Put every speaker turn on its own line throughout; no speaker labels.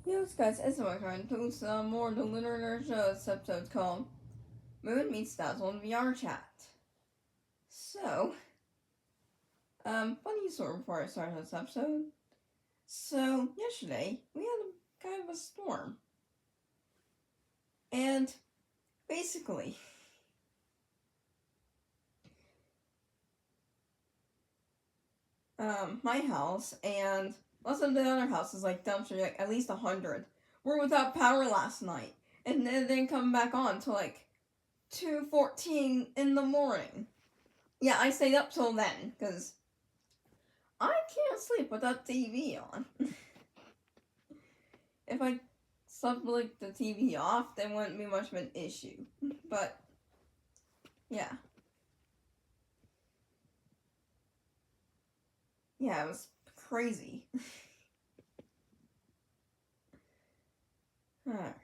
Yes, guys, it's my friend. Post more of the Lunar and Earth Show. This episode's called Moon Meets Dazzle in VR Chat. So, funny story before I start this episode. So, yesterday, we had a kind of a storm. And, basically, my house and lots of the other houses, like dumpsters, like at least 100, were without power last night. And then they didn't come back on till like 2:14 in the morning. Yeah, I stayed up till then, because I can't sleep without TV on. If I slept with the TV off, then wouldn't be much of an issue. But, yeah. Yeah, it was crazy. Alright.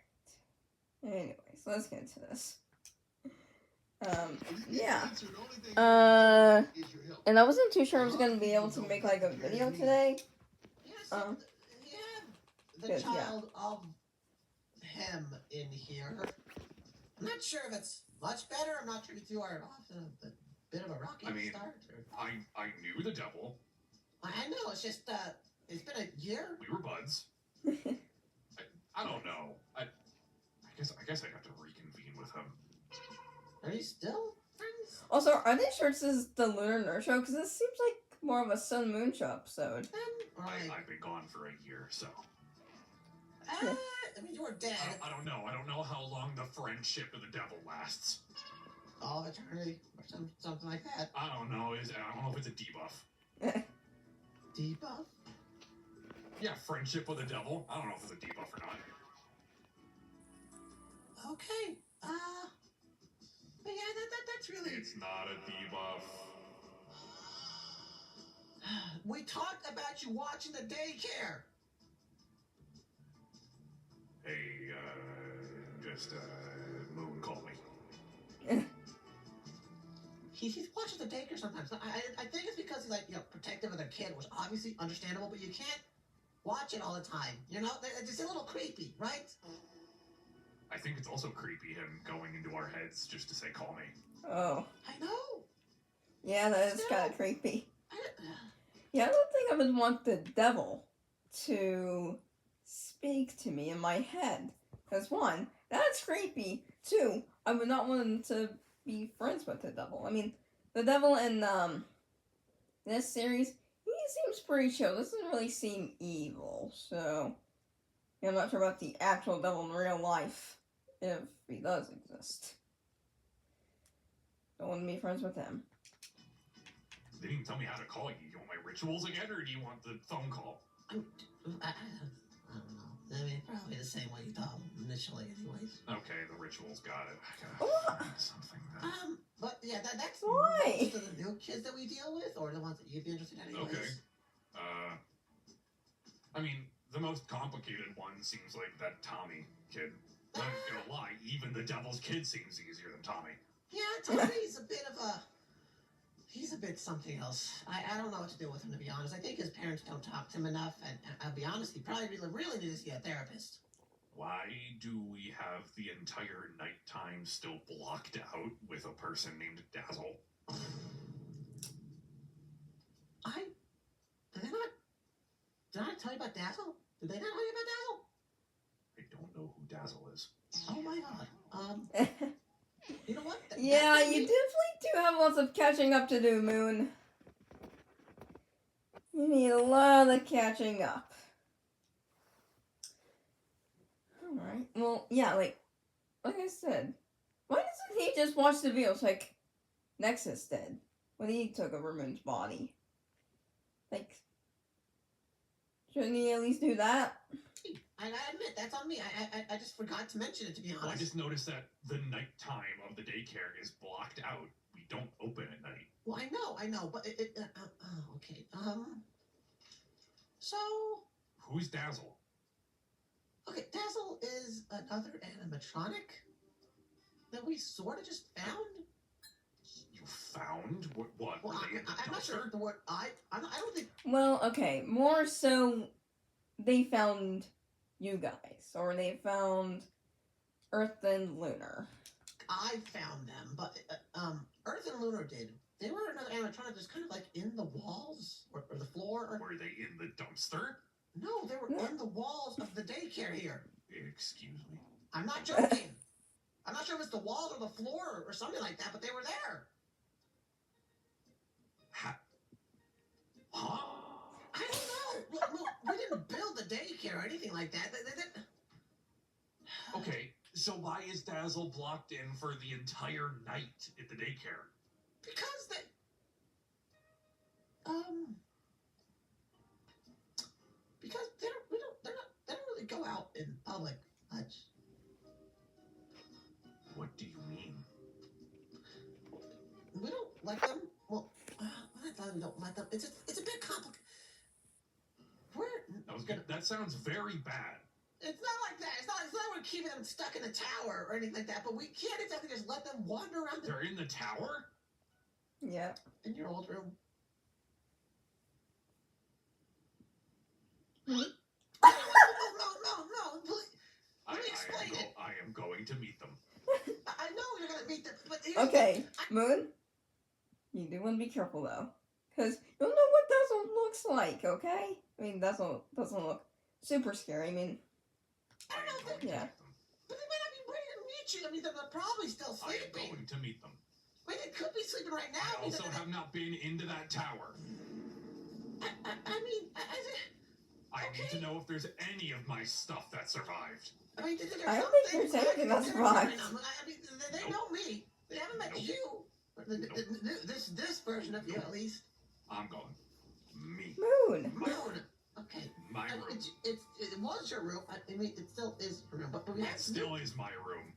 Anyways, let's get into this. Yeah. And I wasn't too sure I was gonna be able to make like a video today.
The child of him in here. I'm not sure if it's much better. I'm not sure if you are off to a bit of a rocky start.
I knew the devil.
I know. It's just it's been a year.
We were buds. I don't know. I guess I have to reconvene with him.
Are you still friends?
Also, are they sure this is the Lunar and Earth Show? Because this seems like more of a Sun Moon Show episode.
I've been gone for a year, so.
I mean, you were dead.
I don't know. I don't know how long the friendship of the devil lasts.
All of eternity, or something like that.
I don't know. I don't know if it's a debuff.
Debuff?
Yeah, friendship with the devil. I don't know if it's a debuff or not.
Okay. But yeah, that's really.
It's not a debuff.
We talked about you watching the Daycare.
Hey, Moon called me.
He's watching the Daycare sometimes. I think it's because he's like, protective of their kid, which obviously understandable, but you can't watch it all the time. It's just a little creepy, right?
I think it's also creepy him going into our heads just to say, call me.
Oh.
I know.
Yeah, that is kind of creepy. Yeah, I don't think I would want the devil to speak to me in my head. Because one, that's creepy. Two, I would not want him to be friends with the devil. I mean, the devil in this series, he seems pretty chill. Doesn't really seem evil. So, yeah, I'm not sure about the actual devil in real life, if he does exist. Don't want to be friends with him.
They didn't tell me how to call you. You want my rituals again, or do you want the phone call?
I don't know. I mean, probably the same way you thought initially, anyways.
Okay, the rituals got it. I gotta find something then.
But yeah, that's
why
most of the new kids that we deal with, or the ones that you'd be interested in, anyways.
Okay. I mean, the most complicated one seems like that Tommy kid. I'm not gonna lie, even the devil's kid seems easier than Tommy.
Yeah, Tommy's he's a bit something else. I don't know what to do with him, to be honest. I think his parents don't talk to him enough, and I'll be honest, he probably really needs to see a therapist.
Why do we have the entire nighttime still blocked out with a person named Dazzle?
Did I tell you about Dazzle? Did they not tell you about Dazzle?
I don't know who Dazzle is.
Oh my god. You know what?
Yeah, you definitely do have lots of catching up to do, Moon. You need a lot of catching up. Alright. Well, yeah, like I said, why doesn't he just watch the videos like Nexus did when he took over Moon's body? Like, shouldn't he at least do that?
I admit, that's on me. I just forgot to mention it, to be honest.
Well, I just noticed that the nighttime of the daycare is blocked out. We don't open at night.
Well, I know, but okay. So...
Who's Dazzle?
Okay, Dazzle is another animatronic that we sort of just found.
You found? What?
Well, I'm not sure the word I don't think...
Well, okay, more so they found you guys, or they found Earth and Lunar.
I found them, but Earth and Lunar did. They were another animatronic just kind of like in the walls or the floor. Or...
Were they in the dumpster?
No, they were in the walls of the daycare here.
Excuse me.
I'm not joking. I'm not sure if it's the walls or the floor or something like that, but they were there.
Huh?
I don't know. Look, we didn't build the daycare or anything like that.
Okay, so why is Dazzle blocked in for the entire night at the daycare?
Because they because they don't really go out in public much.
What do you mean?
We don't let them. Well, I thought we don't let them. It's a bit complicated.
That sounds very bad.
It's not like that. It's not we're keeping them stuck in a tower or anything like that. But we can't exactly just let them wander around.
They're in the tower?
Yeah.
In your old room.
Hmm?
No. Please. Let me explain it.
I am going to meet them.
I know you're gonna meet them, but
Okay, Moon. You do want to be careful though, because you'll know what Dazzle looks like. Okay? I mean, Dazzle doesn't look super scary. I mean,
I don't know if they,
yeah.
but they might not be ready to meet you. I mean, they're probably still
I am
sleeping.
going to meet them.
Wait, they could be sleeping right now.
I also have not been into that tower. I need to know if there's any of my stuff that survived.
I mean,
I don't think there's anything that's survived.
I mean, they know me. They haven't met you. This version of you, at least.
I'm going. Me.
Moon.
Okay.
My room.
It was your room. I mean, it still is your room, but we have.
It still is my room.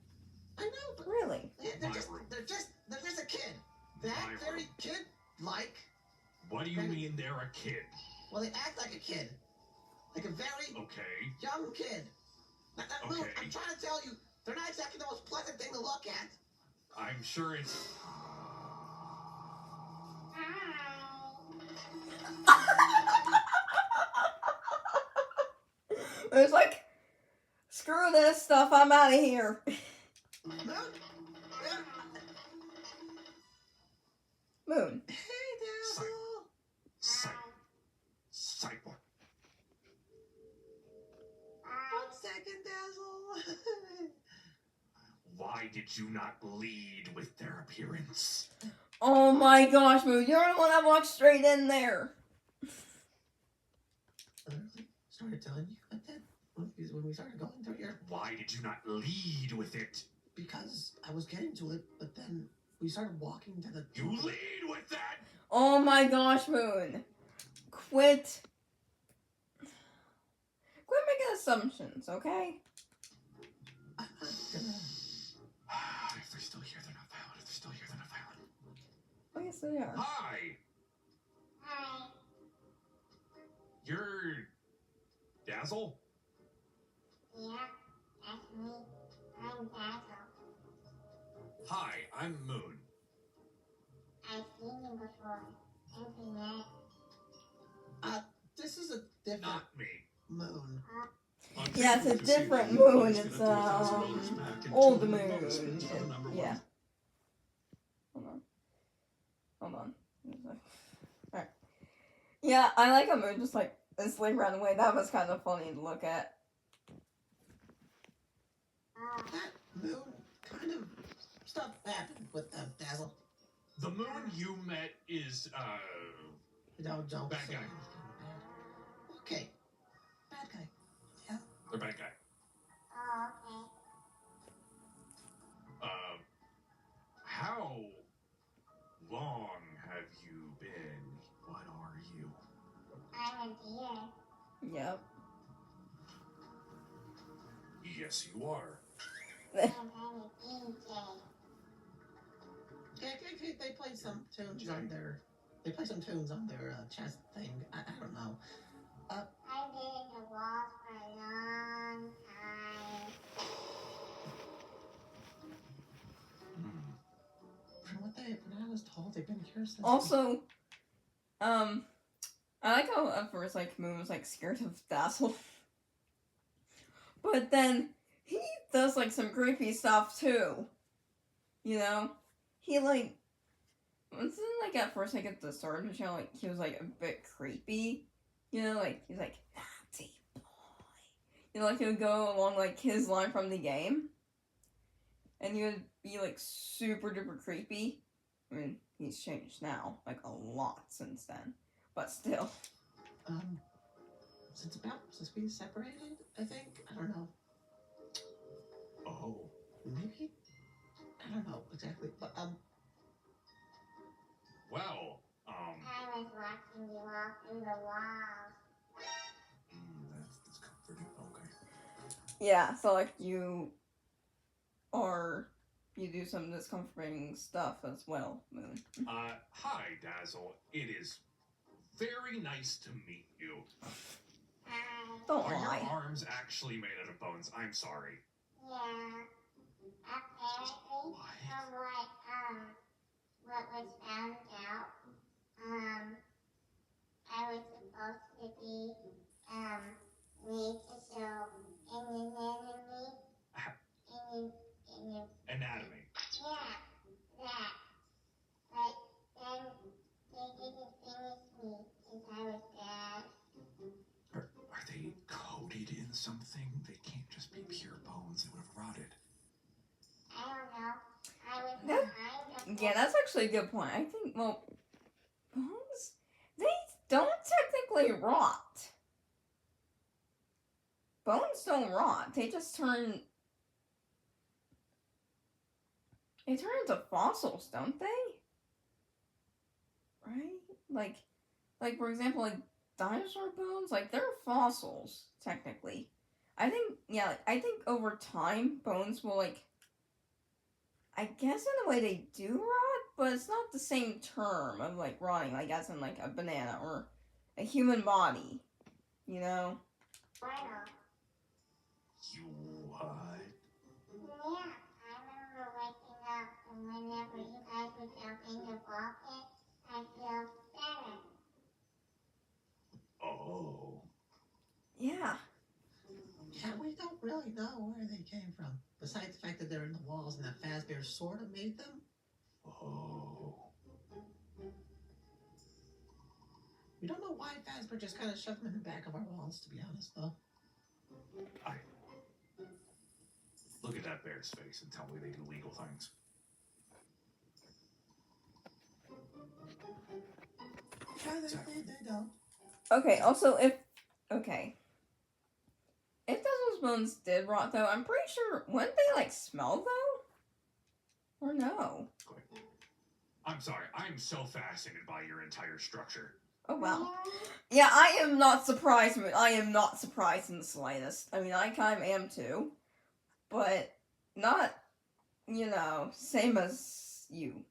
I know, but
Really?
they're just a kid. They act very kid-like.
What do you mean they're a kid?
Well, they act like a kid, like a very young kid. Moon, I'm trying to tell you, they're not exactly the most pleasant thing to look at.
I'm sure it's.
It's like, screw this stuff. I'm out of here. Moon.
Hey, Dazzle.
Sight.
1 second, Dazzle.
Why did you not lead with their appearance?
Oh my gosh, Moon. You're the one that walked straight in there.
Started telling you like that when we started going through here.
Why did you not lead with it?
Because I was getting to it, but then we started walking to the.
You lead with that.
Oh my gosh, Moon. Quit making assumptions, okay?
I'm not gonna.
If they're still here, they're not violent. If they're still here, they're not violent.
Oh, yes, they are.
Hi. You're Dazzle?
Yeah, that's me. I'm Dazzle.
Hi, I'm Moon.
I've seen you before. Every night.
This is a different
Not me.
Moon.
Yeah, it's a different moon. It's old moon. Yeah. Hold on. Alright. Yeah, I like a moon just like this like ran away. That was kind of funny to look at.
That Moon kind of stuff happened with Dazzle.
The Moon you met is,
Don't
bad
say
guy.
anything bad. Okay. Bad guy. Yeah.
They're bad guy.
Oh, okay.
How long have you been? What are you?
I'm a deer.
Yep.
Yes, you are.
And I'm a DJ.
Yeah, they play some tunes on their. They play some tunes on their chest thing. I don't know.
I've been in the walls for a long time.
From what I was told, they've been here since.
Also, I like how at first like Moon was like scared of Dazzle. But then he does like some creepy stuff too. You know, he like wasn't like at first like at the start of the show like he was like a bit creepy. You know, like he's like naughty boy. You know, like he would go along like his line from the game, and he would be like super duper creepy. I mean, he's changed now like a lot since then, but still.
Since we separated, I think. I don't know.
Oh.
Maybe? I don't know exactly. But,
Well,
I was watching you walk through the walls.
That's discomforting. Okay.
Yeah, so like you do some discomforting stuff as well, Moon.
Hi, Dazzle. It is very nice to meet you.
Don't
Are
lie.
your arms actually made out of bones? I'm sorry.
Yeah. Apparently, from what was found out, I was supposed to be, made to show an anatomy.
Anatomy.
Yeah, that. But then they didn't finish me since I was bad.
Are they coated in something? They can't just be pure bones. They would have rotted.
I don't know. I was
That-
behind
Yeah, that's actually a good point. I think, well, bones, they don't technically rot. Bones don't rot. They just turn into fossils, don't they? Right? Like for example, like dinosaur bones, like they're fossils technically. I think over time bones will like, I guess in a way they do rot, but it's not the same term of like rotting, like as in like a banana or a human body, you know?
Bueno.
You what?
Yeah, I remember waking up and whenever you guys would jump in the ball pit, I feel better.
Oh.
Yeah.
yeah, we don't really know where they came from. Besides the fact that they're in the walls and that Fazbear sort of made them.
Oh.
We don't know why Fazbear just kind of shoved them in the back of our walls, to be honest, though.
Look at that bear's face and tell me they do legal things.
Yeah, they don't.
Okay, also if Dazzle's bones did rot though, I'm pretty sure wouldn't they like smell though? Or no?
I'm sorry. I'm so fascinated by your entire structure.
Oh wow. Yeah, I am not surprised. I am not surprised in the slightest. I mean, I kind of am too, but not, you know, same as you.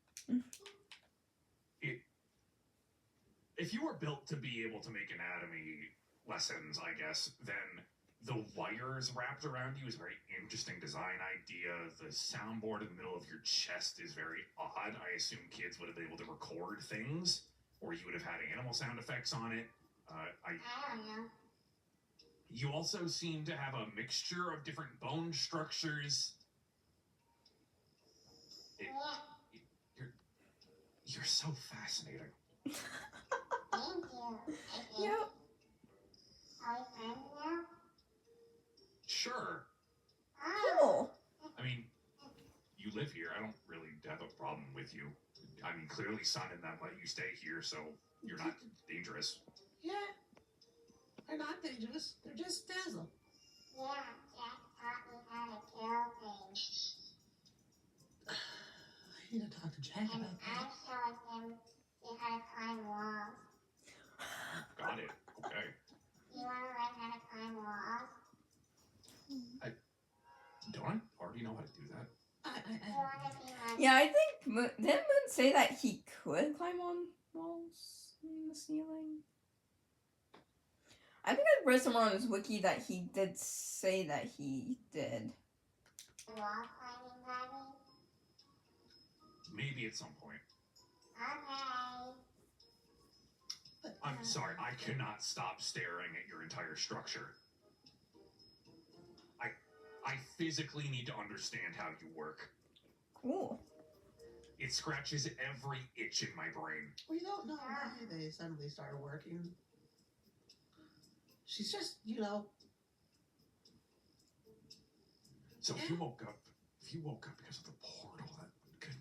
If you were built to be able to make anatomy lessons, I guess, then the wires wrapped around you is a very interesting design idea. The soundboard in the middle of your chest is very odd. I assume kids would have been able to record things, or you would have had animal sound effects on it.
I don't know.
You also seem to have a mixture of different bone structures. You're so fascinating.
Thank you.
Yep.
Are we friends now?
Sure.
Cool.
I mean, you live here. I don't really have a problem with you. I mean, clearly Sun and them let you stay here, so you're not dangerous.
Yeah. They're not dangerous. They're just Dazzle.
Yeah, Jack taught me how to kill things.
I need to talk to Jack
And
about
I'm
that.
showing him how to climb walls.
Got it. Okay.
You want to learn how to climb walls?
Don't I already know how to do that?
You want to be my...
Yeah, I think didn't Moon say that he could climb on walls in the ceiling? I think I read somewhere on his wiki that he did say that he did.
wall climbing buddy?
Maybe at some point.
Okay.
But,
I'm sorry. I cannot stop staring at your entire structure. physically need to understand how you work.
Cool.
It scratches every itch in my brain.
We don't know why they suddenly started working. She's just,
So if you woke up because of the portal, that could...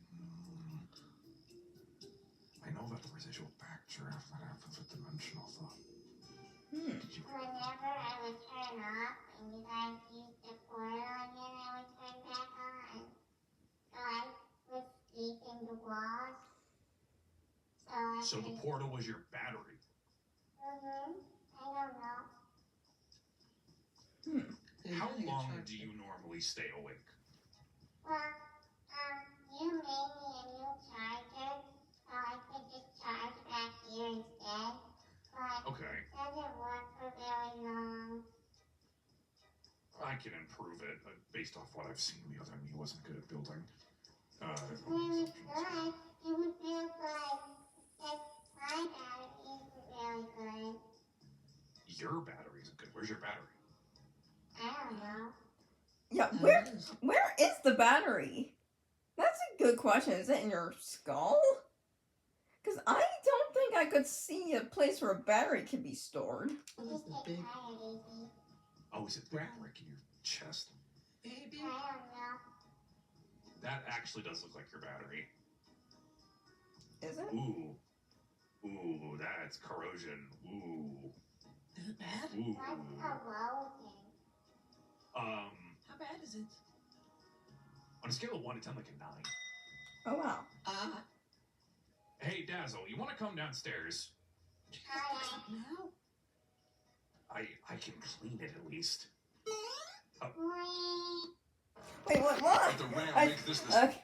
I know about the residual backdraft that happens with dimensional thought.
Whenever I would turn off and you guys used the portal again, I would turn back on. So I would speak in the walls.
So the portal was your battery?
I don't know.
How long do you normally stay awake?
Well, you made me a new charger, so I could just charge back here instead. But
Okay.
it doesn't work for very long.
I can improve it, based off what I've seen. The other me wasn't good at building.
Really good. It would feel good. Just my battery isn't really good.
Your battery isn't good. Where's your battery?
I don't know.
Yeah, where is the battery? That's a good question. Is it in your skull? Because I don't think I could see a place where a battery can be stored.
Just get tired, baby.
Oh, is it the brick in your chest?
Baby.
I don't know.
That actually does look like your battery.
Is it?
Ooh, that's corrosion. Ooh.
Is it bad?
Ooh.
What's corrosion?
How bad is it?
On a scale of 1 to 10, like a 9.
Oh, wow.
Hey, Dazzle, you want to come downstairs?
Now?
I can clean it at least.
Wait, what?
The RAM
I-
makes this
Okay.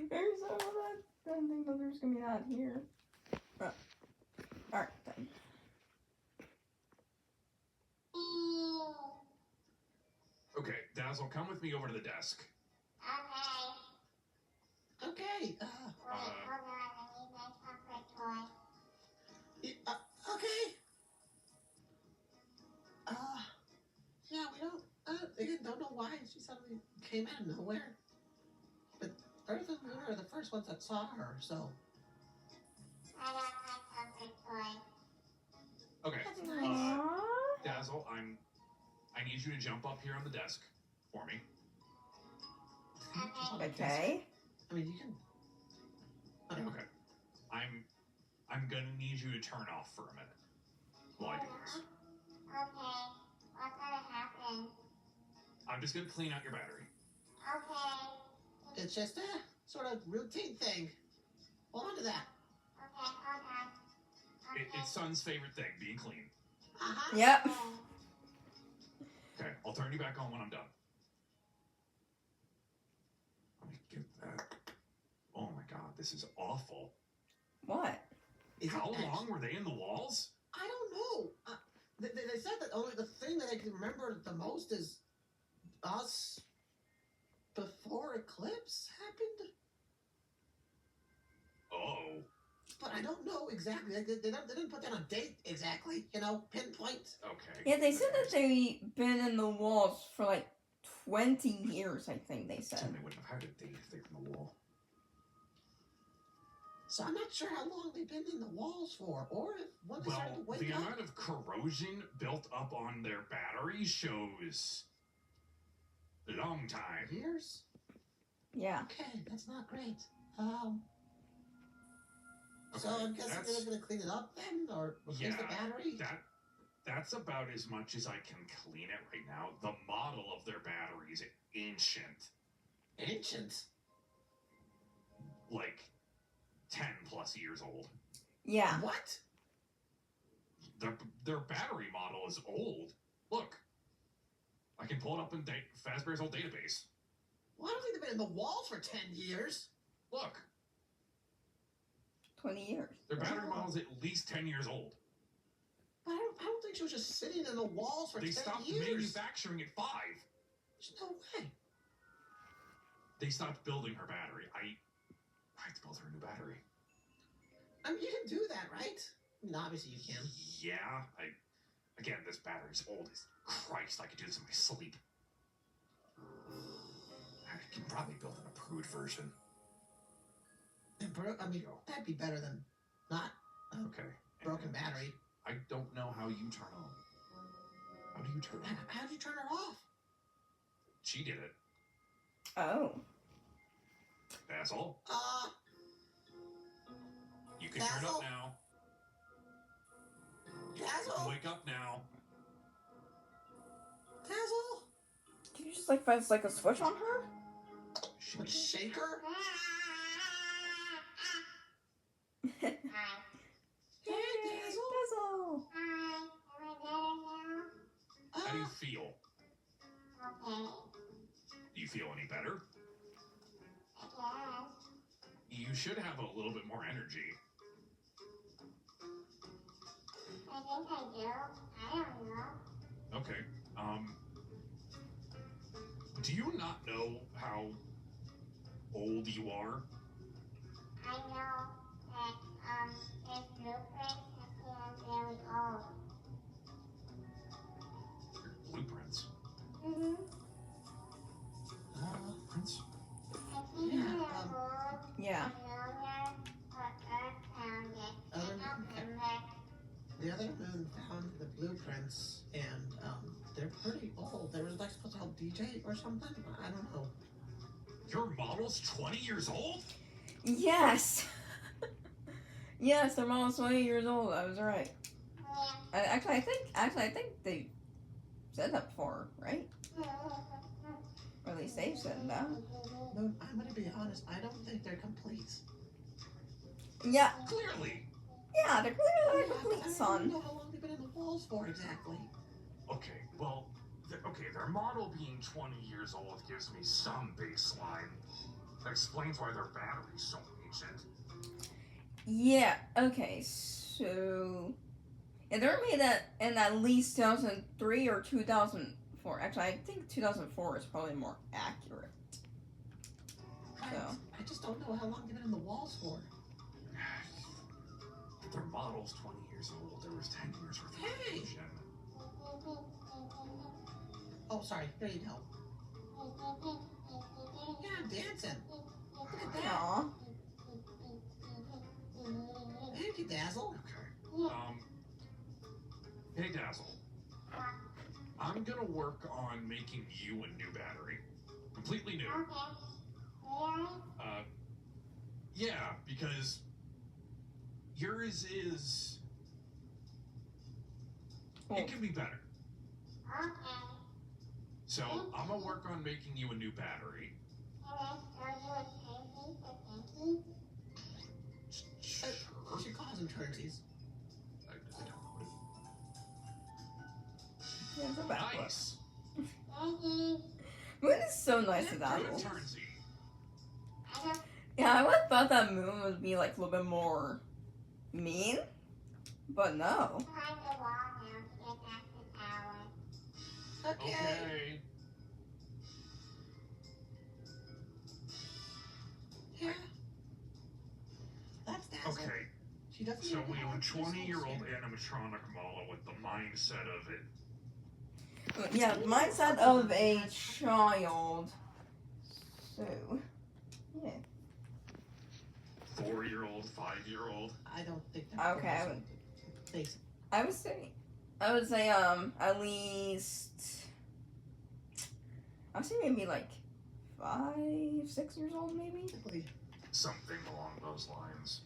There's that. I didn't think that there's gonna be that here. Alright, then.
Okay, Dazzle, come with me over to the desk.
Okay.
Okay.
Wait, hold on. I need my comfort toy.
Okay. Yeah, we don't. Again, don't know why she suddenly came out of nowhere. But Earth and Lunar are the first ones that saw her, so.
I got my comfort toy.
Okay.
That's nice.
Aww.
Dazzle, I need you to jump up here on the desk for me.
Okay.
I mean, you can.
Okay. I'm gonna need you to turn off for a minute while I do this.
Okay. What's gonna happen?
I'm just gonna clean out your battery.
Okay.
It's just a sort of routine thing. Hold on to that.
Okay, hold on. Okay.
It's Son's favorite thing, being clean.
Yep.
Okay, I'll turn you back on when I'm done. Let me get that. Oh my god, this is awful.
What?
How long were they in the walls?
I don't know. They said that only the thing that I can remember the most is us before Eclipse happened.
Oh.
But I don't know exactly. They didn't put down a date exactly, pinpoint.
Okay.
Yeah, they said that they've been in the walls for like 20 years, I think they said.
They wouldn't have had a date if they were in the wall.
So I'm not sure how long they've been in the walls for, or if when they started to
Well,
wake
the
up.
amount of corrosion built up on their battery shows a long time.
Years?
Yeah.
Okay, that's not great. So
Okay,
I'm guessing they're gonna clean it up then, or replace the battery.
That's about as much as I can clean it right now. The model of their battery is ancient.
Ancient.
Like 10 plus years old.
Yeah.
What?
Their battery model is old. Look. I can pull it up in Fazbear's old database.
Well, I don't think they've been in the walls for 10 years.
Look.
20 years.
Their battery model is at least 10 years old.
But I don't think she was just sitting in the walls for
They
10
stopped
years.
manufacturing at 5.
There's no way.
They stopped building her battery. I have to build her a new battery.
I mean, you can do that, right? I mean, obviously you can.
Yeah, again, this battery's old as Christ. I could do this in my sleep. You can probably build an approved version.
I mean, that'd be better than not a
Okay.
broken
And
battery.
I don't know how you turn on. How do you turn on?
How'd you turn her off?
She did it.
Oh.
Dazzle, you can turn
Dazzle?
up now. You
Dazzle?
can wake up now.
Dazzle?
Can you just like press like a switch on her?
Would shake her?
Hey,
Hey, Dazzle?
Dazzle.
Hi, am I better now?
How do you feel?
Okay,
Do you feel any better?
I guess.
You should have a little bit more energy.
I think I do. I don't know.
Okay. Do you not know how old you are?
I know that, there's blueprints that say I'm very old.
Blueprints.
Mm-hmm.
Blueprints?
I think
Yeah,
they're old.
Yeah.
Lunar or Earth found it. I
Other
don't
than-
remember.
The other moon found the blueprints, and they're pretty old. They were like supposed to help DJ or something. I don't know.
Your model's 20 years old?
Yes. Yes, they're almost 20 years old. I was right.
Yeah.
Actually, I think they said that before, right? Or at least they've said that.
No, I'm gonna be honest. I don't think they're complete.
Yeah,
Clearly.
yeah, they're clearly
I
not complete,
don't
son.
know how long they've been in the walls for exactly.
Okay, well, their model being 20 years old gives me some baseline. That explains why their battery's so ancient.
Yeah. Okay. So, yeah, they were made in at least 2003 or 2004. Actually, I think 2004 is probably more accurate. So.
I just don't know how long they've been in the walls for.
Their model's 20 years old. There was 10 years worth of
Hey!
evolution.
Oh, sorry. There you go. Yeah, I'm dancing. Look at that.
Aw.
Thank you, Dazzle.
Okay. Hey Dazzle. I'm gonna work on making you a new battery. Completely new.
Okay. Really?
Yeah, because yours is...
Oh.
It can be better.
Okay.
So, I'm gonna work on making you a new battery.
Can I show you a crazy for Pinky?
Sure.
She calls them turnsies.
I don't know.
Yeah, it's a bad book.
Nice.
Pinky.
Moon is so nice to
Good
Dazzle.
turnsy.
I don't
Yeah, I would have thought that Moon would be like a little bit more mean, but no.
climb the wall now to get back to the tower.
Okay.
Okay.
Yeah. That's Dazzle.
Okay.
She doesn't
So
even
we have a
have
20-year-old animatronic model with the mindset of it.
Yeah, mindset of a child. So, yeah.
4-year-old, 5-year-old.
I don't think that.
Okay, I would say, at least, I would say maybe like 5, 6 years old, maybe.
Something along those lines.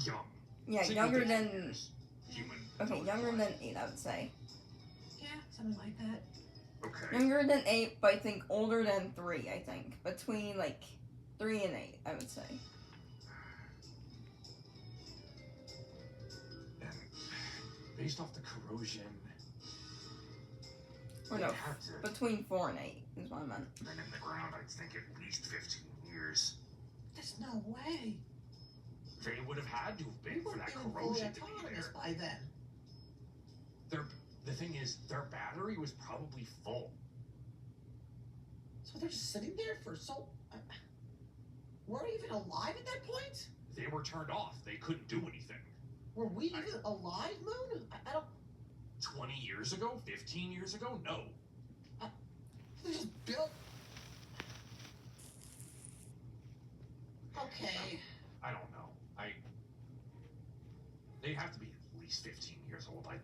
Young.
Yeah,
Single
younger
digit
than,
years. Human.
okay,
adult
younger
life.
than 8, I would say.
Yeah, something like that.
Okay.
Younger than 8, but I think older than 3, I think. Between like 3 and 8, I would say.
And based off the corrosion,
Or
they'd
no,
have to
between 4 and 8 is what I meant.
been in the ground, I'd think at least 15 years.
There's no way.
They would have had to have
We
been for
weren't
that
even fully
corrosion to be
autonomous
there.
by then.
The thing is, their battery was probably full.
So they're just sitting there for so. Were we even alive at that point?
They were turned off. They couldn't do anything.
Were we even alive, Moon? I don't.
20 years ago? 15 years ago? No.
They just built.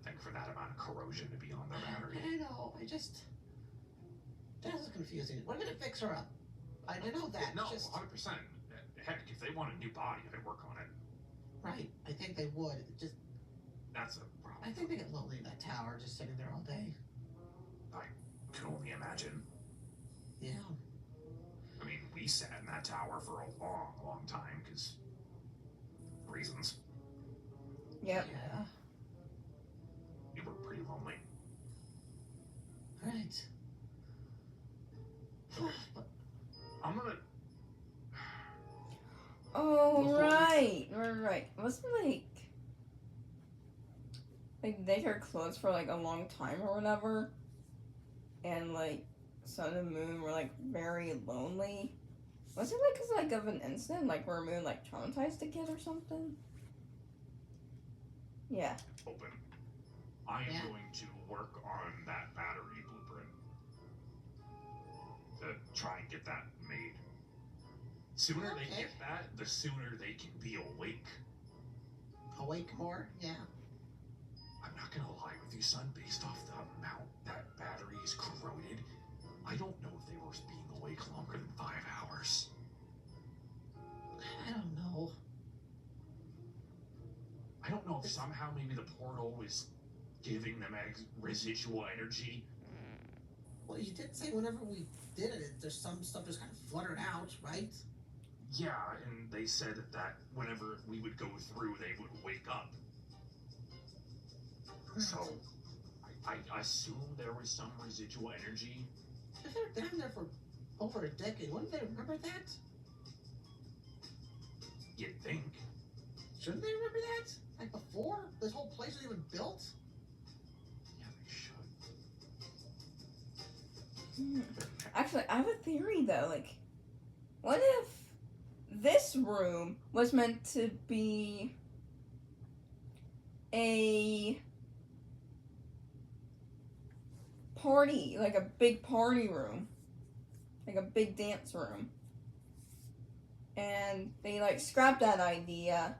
think, for that amount of corrosion to be on the battery.
I know. That's confusing. We're gonna fix her up. I know that.
No,
Just
100%. Heck, if they want a new body, I'd work on it.
right. I think they would.
That's a
I
problem.
think they get lonely in that tower, just sitting there all day.
I can only imagine.
Yeah.
I mean, we sat in that tower for a long, long time, because reasons.
Yep.
Yeah.
We were pretty lonely.
Right. But
I'm gonna...
Oh,
Before-
right. Wasn't like Daycare closed for like a long time or whatever, and like Sun and Moon were like very lonely. Was it like 'cause like of an incident, like where Moon like traumatized the kid or something? Yeah.
open. I am
Yeah.
going to work on that battery blueprint to try and get that made. Sooner they
Okay.
get that, the sooner they can be awake.
awake more? Yeah.
I'm not gonna lie with you, son. Based off the amount that battery is corroded, I don't know if they were being awake longer than 5 hours.
I don't know.
I don't know if somehow maybe the portal was giving them residual energy.
Well, you did say whenever we did it, there's some stuff just kind of fluttered out, right?
Yeah, and they said that whenever we would go through, they would wake up. So, I assume there was some residual energy.
If they're down there for over a decade, wouldn't they remember that?
You'd think.
Shouldn't they remember that? Like before this whole place was even built?
Yeah, they should.
Actually, I have a theory though. Like, what if this room was meant to be a party, like a big party room, like a big dance room, and they like scrapped that idea,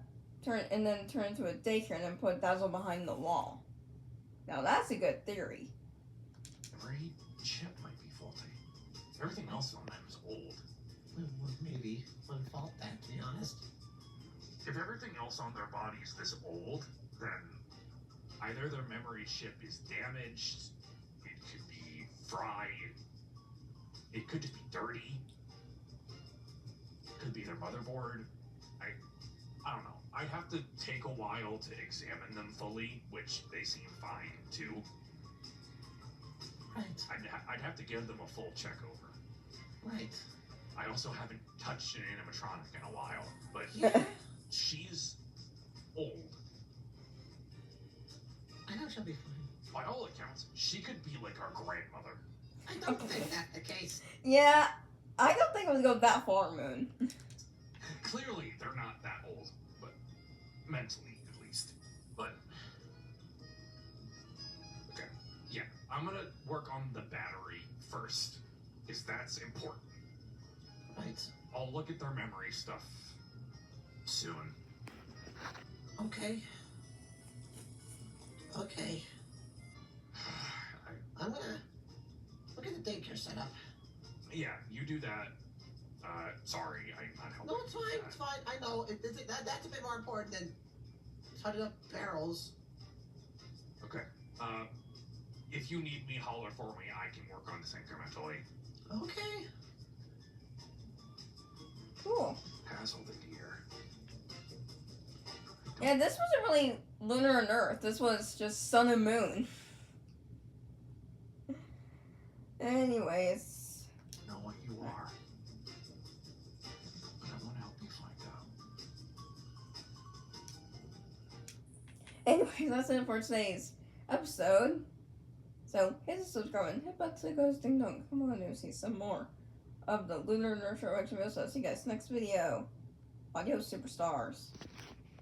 turn into a daycare, and then put Dazzle behind the wall. Now that's a good theory.
Every chip might be faulty. Everything else on them is old.
Maybe. Wouldn't fault that, to be honest.
If everything else on their body is this old, then either their memory chip is damaged, it could be fried, it could just be dirty, it could be their motherboard. I don't know. I'd have to take a while to examine them fully, which they seem fine too.
Right.
I'd have to give them a full check over.
Right.
I also haven't touched an animatronic in a while, but
Yeah.
she's old.
I know she'll be fine.
By all accounts, she could be like our grandmother.
I don't think that's the case.
Yeah, I don't think it would go that far, Moon.
Clearly, they're not that old, but mentally, at least. But okay, yeah, I'm gonna work on the battery first, because that's important.
Right.
I'll look at their memory stuff soon.
Okay. Okay. I'm gonna look at the daycare setup.
Yeah, you do that. Sorry, I'm not helping.
No, it's fine.
with
It's
that.
fine. I know. That's a bit more important than touching up barrels.
Okay. If you need me, holler for me. I can work on this incrementally.
Okay.
Cool.
Dazzle the deer.
Yeah, this wasn't really Lunar and Earth. This was just Sun and Moon. Anyways.
I know what you are. But I want to help you find out.
Anyways, that's it for today's episode. So, hit the subscribe and hit button to ghost ding dong. Come on to see some more of the Lunar and Earth Show. So, see you guys next video. Adios, superstars.